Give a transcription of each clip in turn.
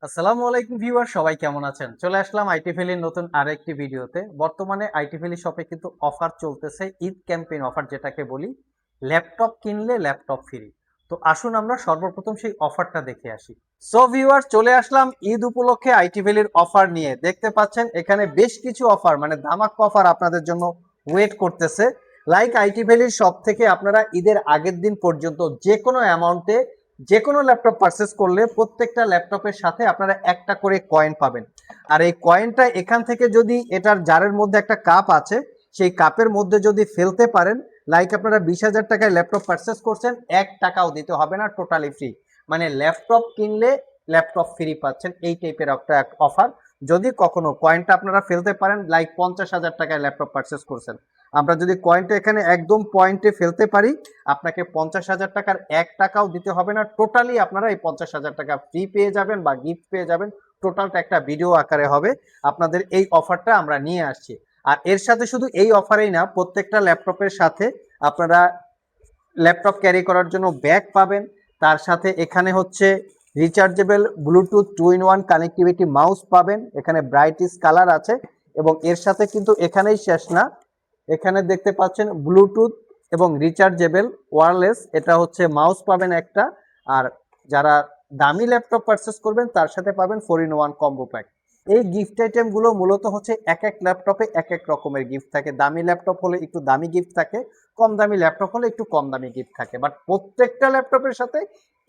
আসসালামু আলাইকুম ভিউয়ার, সবাই কেমন আছেন? চলে আসলাম আইটি ভ্যালির নতুন আরেকটি ভিডিওতে। বর্তমানে আইটি ভ্যালি শপে কিন্তু অফার চলতেছে, ঈদ ক্যাম্পেইন অফার যেটাকে বলি। ল্যাপটপ কিনলে ল্যাপটপ ফ্রি। তো আসুন আমরা সর্বপ্রথম সেই অফারটা দেখে আসি। সো ভিউয়ার, চলে আসলাম ঈদ উপলক্ষে আইটি ভ্যালির অফার নিয়ে। দেখতে পাচ্ছেন এখানে বেশ কিছু অফার, মানে ধামাকা অফার আপনাদের জন্য ওয়েট করতেছে। লাইক আইটি ভ্যালির শপ থেকে আপনারা ঈদের আগের দিন পর্যন্ত যে কোনো অ্যামাউন্টে যে কোনো ল্যাপটপ পারচেস করলে প্রত্যেকটা ল্যাপটপের সাথে আপনারা একটা করে কয়েন পাবেন। আর এই কয়েনটা এখান থেকে যদি এটার জারের মধ্যে একটা কাপ আছে, সেই কাপের মধ্যে যদি ফেলতে পারেন, লাইক আপনারা 20,000 টাকায় ল্যাপটপ পারচেস করছেন, 1 টাকাও দিতে হবে না, টোটালি ফ্রি। মানে ল্যাপটপ কিনলে ল্যাপটপ ফ্রি পাচ্ছেন, এই টাইপের একটা অফার। যদি কখনো কয়েনটা আপনারা ফেলতে পারেন, লাইক 50,000 টাকায় ল্যাপটপ পারচেস করছেন, আমরা যদি কয়েনটা এখানে একদম পয়েন্টে ফেলতে পারি, আপনাকে 50,000 টাকার 1 টাকাও দিতে হবে না, টোটালি আপনারা এই 50,000 টাকা ফ্রি পেয়ে যাবেন বা গিফট পেয়ে যাবেন। টোটালটা একটা ভিডিও আকারে হবে। আপনাদের এই অফারটা আমরা নিয়ে আসছি। আর এর সাথে শুধু এই অফারেই না, প্রত্যেকটা ল্যাপটপের সাথে আপনারা ল্যাপটপ ক্যারি করার জন্য ব্যাগ পাবেন। তার সাথে এখানে হচ্ছে rechargeable Bluetooth 2-in-1 connectivity mouse পাবেন। এখানে ব্রাইটিস কালার আছে। এবং এর সাথে কিন্তু এখানেই শেষ না, এখানে দেখতে পাচ্ছেন ব্লুটুথ এবং রিচার্জেবল ওয়্যারলেস, এটা হচ্ছে মাউস পাবেন একটা। আর যারা দামি ল্যাপটপ পারচেস করবেন তার সাথে পাবেন 4-in-1 কম্বো প্যাক। এই গিফট আইটেমগুলো মূলত হচ্ছে এক এক ল্যাপটপে এক এক রকমের গিফট থাকে। দামি ল্যাপটপ হলে একটু দামি গিফট থাকে, কম দামি ল্যাপটপ হলে একটু কম দামি গিফট থাকে, বাট প্রত্যেকটা ল্যাপটপের সাথে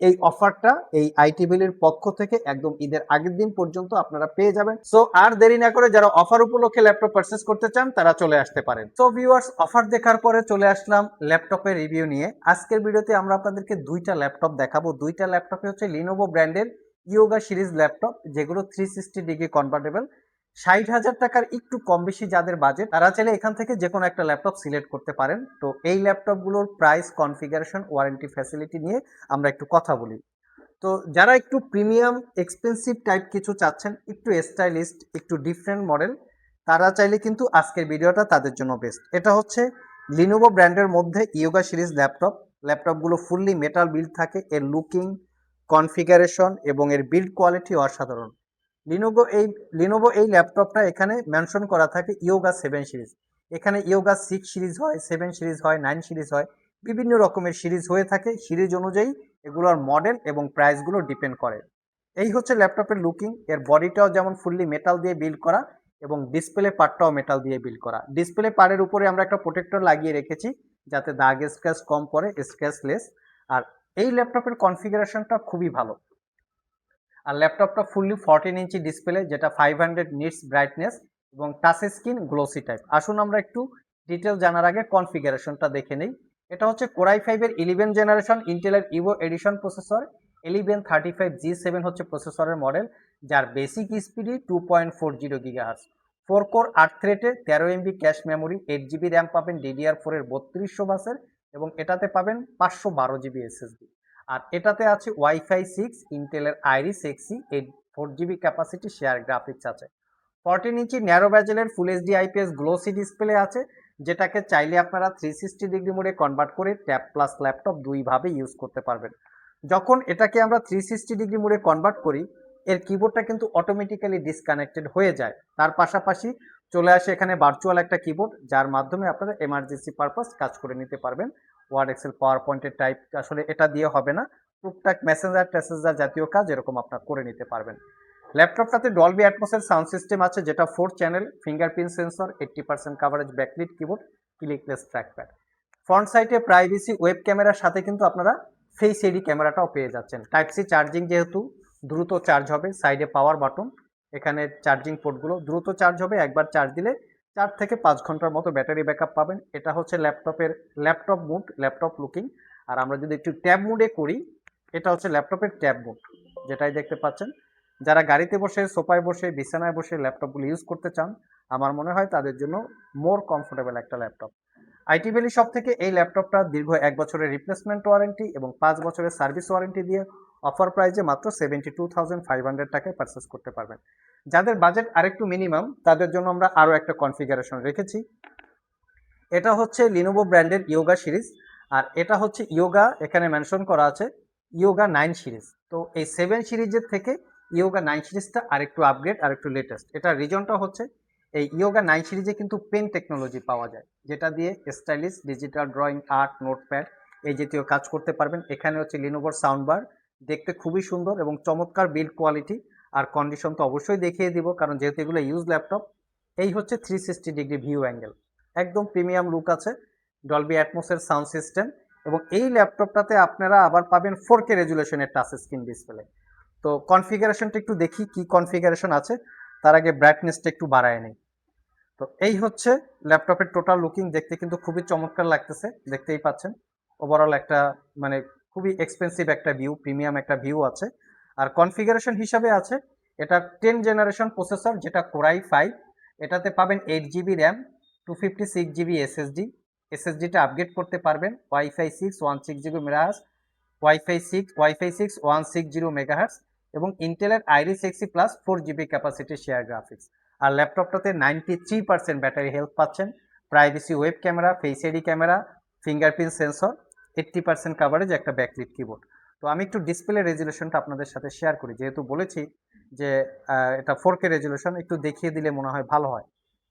এই অফারটা এই আইটি ভ্যালির পক্ষ থেকে একদম ঈদের আগের দিন পর্যন্ত আপনারা পেয়ে যাবেন। সো আর দেরি না করে যারা অফার উপলক্ষে ল্যাপটপ পারচেস করতে চান তারা চলে আসতে পারেন। সো ভিউয়ার্স, অফার দেখার পরে চলে আসলাম ল্যাপটপের রিভিউ নিয়ে। আজকের ভিডিওতে আমরা আপনাদেরকে দুইটা ল্যাপটপ দেখাবো। দুইটা ল্যাপটপে হচ্ছে লিনোভো ব্র্যান্ডের ইয়োগা সিরিজ ল্যাপটপ, যেগুলো 360 ডিগ্রি কনভার্টেবল। 60,000 টাকার একটু কম বেশি যাদের বাজেট, তারা চাইলে এখান থেকে যে কোনো একটা ল্যাপটপ সিলেক্ট করতে পারেন। তো এই ল্যাপটপগুলোর প্রাইস, কনফিগারেশন, ওয়ারেন্টি ফ্যাসিলিটি নিয়ে আমরা একটু কথা বলি। তো যারা একটু প্রিমিয়াম এক্সপেন্সিভ টাইপ কিছু চাচ্ছেন, একটু স্টাইলিস্ট, একটু ডিফারেন্ট মডেল, তারা চাইলে কিন্তু আজকের ভিডিওটা তাদের জন্য বেস্ট। এটা হচ্ছে লিনোভো ব্র্যান্ডের মধ্যে ইয়োগা সিরিজ ল্যাপটপ। ল্যাপটপগুলো ফুললি মেটাল বিল্ড থাকে, এর লুকিং, কনফিগারেশন এবং এর বিল্ড কোয়ালিটি অসাধারণ। লিনোভো এই লিনোভো এই ল্যাপটপটা এখানে মেনশন করা থাকে ইয়োগা 7 সিরিজ। এখানে ইয়োগা 6 সিরিজ হয়, 7 সিরিজ হয়, 9 সিরিজ হয়, বিভিন্ন রকমের সিরিজ হয়ে থাকে। সিরিজ অনুযায়ী এগুলোর মডেল এবং প্রাইসগুলো ডিপেন্ড করে। এই হচ্ছে ল্যাপটপের লুকিং। এর বডিটাও যেমন ফুললি মেটাল দিয়ে বিল্ড করা এবং ডিসপ্লে পার্টটাও মেটাল দিয়ে বিল্ড করা। ডিসপ্লে পার্টের উপরে আমরা একটা প্রোটেক্টর লাগিয়ে রেখেছি যাতে দাগ স্ক্র্যাচ কম পড়ে, স্ক্র্যাচলেস। আর এই ল্যাপটপের কনফিগারেশনটা খুবই ভালো। আর ল্যাপটপটা ফুললি 14 ইঞ্চি ডিসপ্লে, যেটা 500 নিটস ব্রাইটনেস এবং টাচ স্ক্রিন গ্লোসি টাইপ। আসুন আমরা একটু ডিটেল জানার আগে কনফিগারেশনটা দেখে নেই। এটা হচ্ছে কোরাই 5-এর 11 জেনারেশন ইন্টেলের ইভো এডিশন প্রসেসর। 1135G7 হচ্ছে প্রসেসরের মডেল, যার বেসিক স্পিডই 2.40 GHz। 4 কোর 8 থ্রেডে 13 MB cache memory, 8 GB RAM পাবেন DDR4 এর 3200 বাসের, এবং এটাতে পাবেন 512 GB SSD। আর এটাতে আছে ওয়াইফাই 6, ইন্টেলের Iris Xe 4 GB capacity share graphics আছে। 14 ইঞ্চি ন্যারো ব্যাজেলের full HD IPS glossy display আছে, যেটাকে চাইলে আপনারা 360 ডিগ্রি মোডে কনভার্ট করে ট্যাব প্লাস ল্যাপটপ দুইভাবে ইউজ করতে পারবেন। যখন এটাকে আমরা 360 ডিগ্রি মোডে কনভার্ট করি, এর কিবোর্ডটা কিন্তু অটোমেটিক্যালি ডিসকানেক্টেড হয়ে যায়। তার পাশাপাশি চলে আসে এখানে ভার্চুয়াল একটা কিবোর্ড, যার মাধ্যমে আপনারা এমার্জেন্সি পারপাস কাজ করে নিতে পারবেন। ওয়ার্ড, এক্সেল, পাওয়ার পয়েন্টের টাইপ আসলে এটা দিয়ে হবে না, টুকটাক মেসেঞ্জার টেসেঞ্জার জাতীয় কাজ এরকম আপনারা করে নিতে পারবেন। ল্যাপটপটাতে ডলবি অ্যাটমসের সাউন্ড সিস্টেম আছে, যেটা 4 channel, fingerprint sensor, 80% coverage, backlit keyboard, clickless trackpad. Front সাইডে প্রাইভেসি ওয়েব ক্যামেরার সাথে কিন্তু আপনারা ফেস এডি ক্যামেরাটাও পেয়ে যাচ্ছেন। টাইপ সি চার্জিং, যেহেতু দ্রুত চার্জ হবে, সাইডে পাওয়ার বাটন, এখানে চার্জিং পোর্টগুলো দ্রুত চার্জ হবে। একবার চার্জ দিলে 4 থেকে 5 ঘন্টার মতো ব্যাটারি ব্যাকআপ পাবেন। এটা হচ্ছে ল্যাপটপের ল্যাপটপ মুড, ল্যাপটপ লুকিং। আর আমরা যদি একটু ট্যাব মুডে করি, এটা হচ্ছে ল্যাপটপের ট্যাব মুড, যেটাই দেখতে পাচ্ছেন। যারা গাড়িতে বসে, সোফায় বসে, বিছানায় বসে ল্যাপটপগুলো ইউজ করতে চান, আমার মনে হয় তাদের জন্য মোর কমফোর্টেবল একটা ল্যাপটপ। আইটি ভ্যালি শপ থেকে এই ল্যাপটপটা দীর্ঘ 1 বছরের রিপ্লেসমেন্ট ওয়ারেন্টি এবং 5 বছরের সার্ভিস ওয়ারেন্টি দিয়ে অফার প্রাইজে মাত্র 72,500 টাকায় পারচেস করতে পারবেন। যাদের বাজেট আরেকটু মিনিমাম, তাদের জন্য আমরা আরও একটা কনফিগারেশন রেখেছি। এটা হচ্ছে লিনোভো ব্র্যান্ডের ইয়োগা সিরিজ। আর এটা হচ্ছে ইয়োগা, এখানে মেনশন করা আছে ইয়োগা 9 সিরিজ। তো এই 7 সিরিজের থেকে ইয়োগা 9 সিরিজটা আরেকটু আপগ্রেড, আরেকটু লেটেস্ট। এটার রিজনটা হচ্ছে এই ইয়োগা 9 সিরিজে কিন্তু পেন টেকনোলজি পাওয়া যায়, যেটা দিয়ে stylish digital drawing, art, notepad এই জাতীয় কাজ করতে পারবেন। এখানে হচ্ছে লিনোভোর সাউন্ডবার, দেখতে খুবই সুন্দর এবং চমৎকার বিল্ড কোয়ালিটি। আর কন্ডিশন তো অবশ্যই দেখিয়ে দিব, কারণ যেহেতু এগুলো ইউজ ল্যাপটপ। এই হচ্ছে 360 ডিগ্রি ভিউ অ্যাঙ্গেল, একদম প্রিমিয়াম লুক আছে, ডলবি অ্যাটমসের সাউন্ড সিস্টেম। এবং এই ল্যাপটপটাতে আপনারা আবার পাবেন 4K রেজুলেশনের টাচ স্ক্রিন ডিসপ্লে। তো কনফিগারেশনটা একটু দেখি কি কনফিগারেশন আছে, তার আগে ব্রাইটনেসটা একটু বাড়ায় নিই। তো এই হচ্ছে ল্যাপটপের টোটাল লুকিং, দেখতে কিন্তু খুবই চমৎকার লাগতেছে, দেখতেই পাচ্ছেন। ওভারঅল একটা মানে খুবই এক্সপেন্সিভ একটা ভিউ, প্রিমিয়াম একটা ভিউ আছে। আর কনফিগারেশন হিসাবে আছে এটা 10 জেনারেশন প্রসেসর, যেটা কোরাই 5। এটাতে পাবেন 8 GB র্যাম, 256 GB এসএসডি। এসএসডিটা আপগ্রেড করতে পারবেন WiFi 6 160 megahertz, WiFi six 160 megahertz, এবং ইন্টেলের Iris Xe plus 4 GB capacity share graphics. আর ল্যাপটপটাতে 93% ব্যাটারি হেলথ পাচ্ছেন, privacy web camera, face ID camera, fingerprint sensor, 80% coverage, একটা ব্যাকলিট কিবোর্ড। তো আমি একটু ডিসপ্লে রেজুলেশনটা আপনাদের সাথে শেয়ার করি, যেহেতু বলেছি যে এটা 4K রেজুলেশন, একটু দেখিয়ে দিলে মনে হয় ভালো হয়।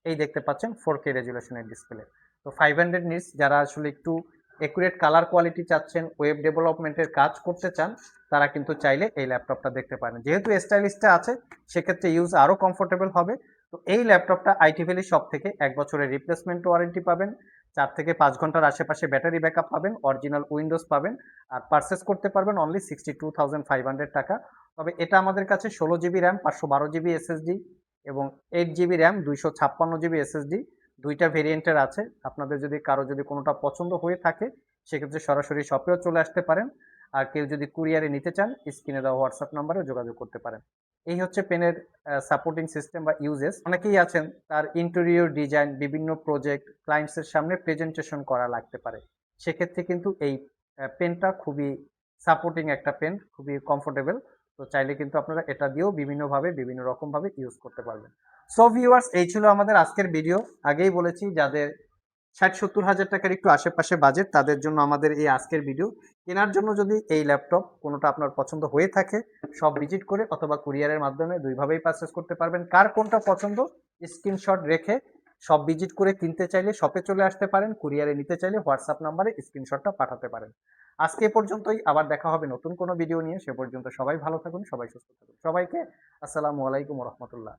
এই দেখতে পাচ্ছেন 4K রেজুলেশনের ডিসপ্লে। তো 500 নিটস, যারা আসলে একটু একুরেট কালার কোয়ালিটি চাচ্ছেন, ওয়েব ডেভেলপমেন্টের কাজ করতে চান, তারা কিন্তু চাইলে এই ল্যাপটপটা দেখতে পারেন। যেহেতু স্টাইলিশটা আছে, সেক্ষেত্রে ইউজ আরও কমফোর্টেবল হবে। তো এই ল্যাপটপটা আইটি ভ্যালি শপ থেকে 1 বছরের রিপ্লেসমেন্ট ওয়ারেন্টি পাবেন, 4 থেকে 5 ঘন্টার আশেপাশে ব্যাটারি ব্যাকআপ পাবেন, অরিজিনাল উইন্ডোজ পাবেন। আর পারচেস করতে পারবেন অনলি 62,500 টাকা। তবে এটা আমাদের কাছে 16 GB র্যাম, 512 GB এসএসডি এবং 8 GB র্যাম, 256 GB এসএসডি, দুইটা ভেরিয়েন্টের আছে। আপনাদের যদি কারো যদি কোনোটা পছন্দ হয়ে থাকে, সেক্ষেত্রে সরাসরি শপেও চলে আসতে পারেন। আর কেউ যদি কুরিয়ারে নিতে চান, স্ক্রিনে দেওয়া হোয়াটসঅ্যাপ নাম্বারে যোগাযোগ করতে পারেন। এই হচ্ছে পেনের সাপোর্টিং সিস্টেম বা ইউজেস। অনেকেই আছেন তার ইন্টেরিয়র ডিজাইন, বিভিন্ন প্রজেক্ট ক্লায়েন্টসের সামনে প্রেজেন্টেশন করা লাগতে পারে, সেক্ষেত্রে কিন্তু এই পেনটা খুবই সাপোর্টিং একটা পেন, খুবই কমফোর্টেবল। তো চাইলে কিন্তু আপনারা এটা দিয়েও বিভিন্নভাবে বিভিন্ন রকমভাবে ইউজ করতে পারবেন। সো ভিউয়ার্স, এই ছিল আমাদের আজকের ভিডিও। আগেই বলেছি যাদের 60-70 হাজার টাকার একটু আশেপাশে বাজেট, তাদের জন্য আমাদের এই আজকের ভিডিও। কেনার জন্য যদি এই ল্যাপটপ কোনোটা আপনার পছন্দ হয়ে থাকে, সব ভিজিট করে অথবা কুরিয়ারের মাধ্যমে দুইভাবেই পারচেস করতে পারবেন। কার কোনটা পছন্দ স্ক্রিনশট রেখে সব ভিজিট করে কিনতে চাইলে শপে চলে আসতে পারেন, কুরিয়ারে নিতে চাইলে হোয়াটসঅ্যাপ নাম্বারে স্ক্রিনশটটা পাঠাতে পারেন। আজকে এ পর্যন্তই, আবার দেখা হবে নতুন কোনো ভিডিও নিয়ে। সে পর্যন্ত সবাই ভালো থাকুন, সবাই সুস্থ থাকুন। সবাইকে আসসালামু আলাইকুম রহমতুল্লাহ।